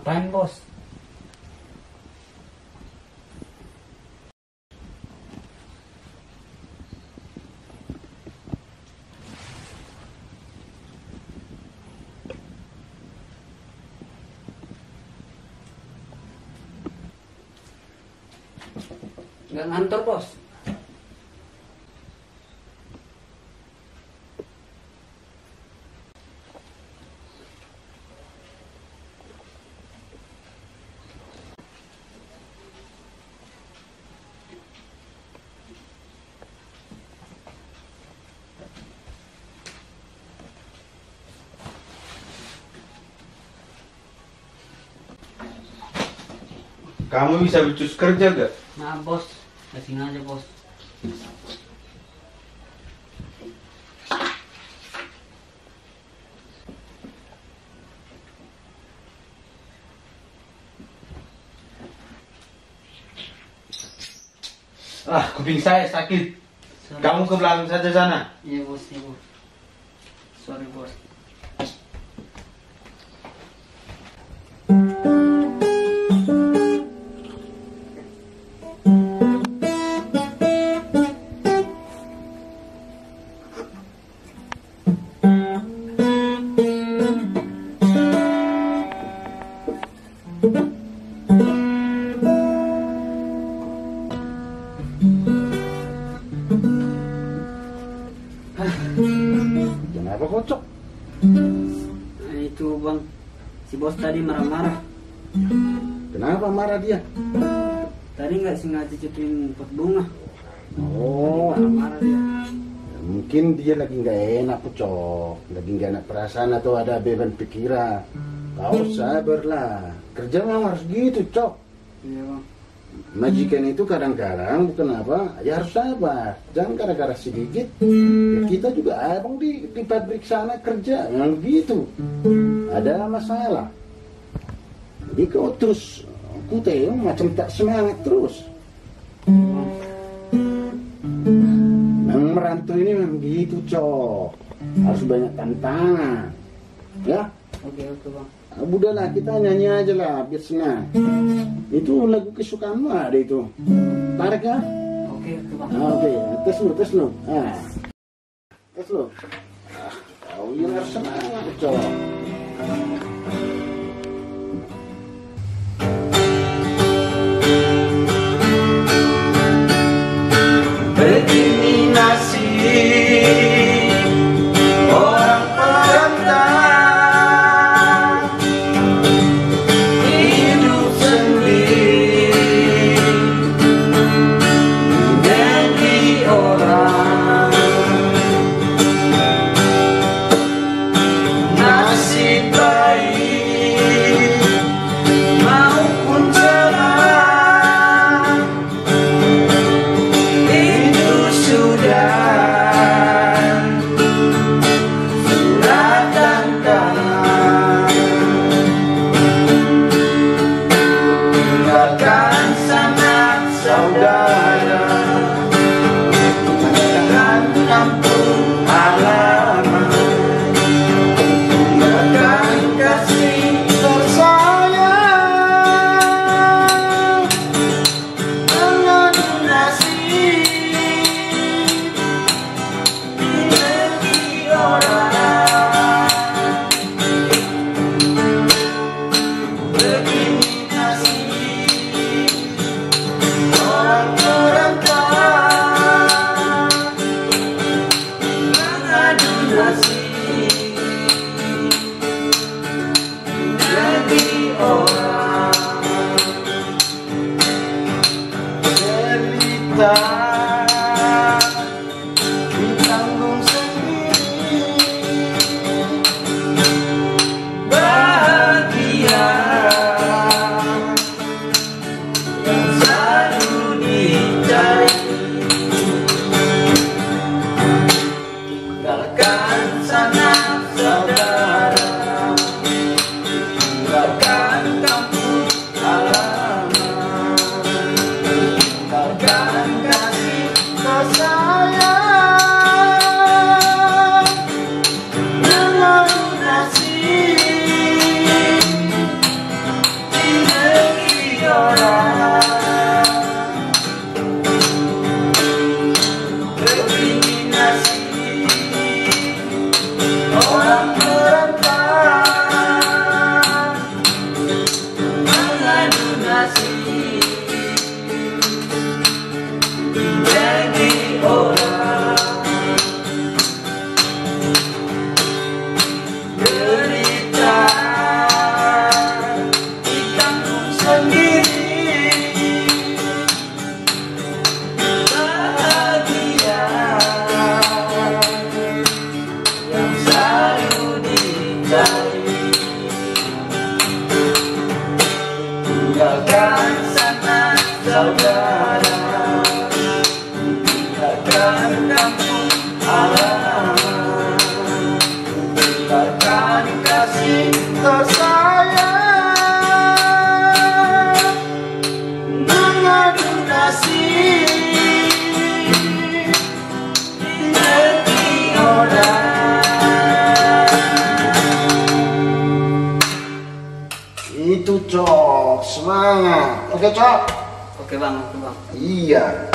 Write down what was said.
Ngapain bos? Nggak ngantor bos. Kamu bisa becus kerja gak? Nah bos, kasih aja bos. Kuping saya sakit. Sorry, Kamu ke belakang saja sana. Iya bos, iya bos. Sorry bos. Kenapa kocok? Nah, itu bang, si bos tadi marah-marah. Kenapa marah dia? Tadi nggak sengaja cipin pot bunga. Oh, Marah-marah dia. mungkin dia lagi nggak enak kocok, lagi nggak enak perasaan atau ada beban pikiran. Kau sabarlah, kerja memang harus gitu cok. Iya bang. Majikan itu kadang-kadang bukan apa, ya harus sabar. Jangan gara-gara sedikit. Ya kita juga abang di pabrik sana kerja, yang begitu. Ada masalah. Jadi kau terus kuteng macam tak semangat terus. Memang merantau ini memang begitu cok. Harus banyak tantangan. Ya. Oke bang. Udahlah kita nyanyi aja lah biar senang. Itu lagu kesukaanmu ada itu. Tarik ya. Oke bang. Oke, tes lu. Tes lu. Kau yang harus semangat cok. Begini nasib orang perantau, hidup sendiri di negeri orang. Nasib baik maupun jelek itu sudah surat dan kalam. Tinggalkan sanak saudara, tinggalkan kampung halaman, tinggalkan kasih tersayang, mengadu nasib di negeri orang. Begini nasib orang perantau, mengadu nasib di negeri orang. Cerita ditanggung sendiri, bahagia yang selalu dicari. Tinggalkan Gitu Cok, semangat. Oke Cok? Oke bang, oke bang. Iya.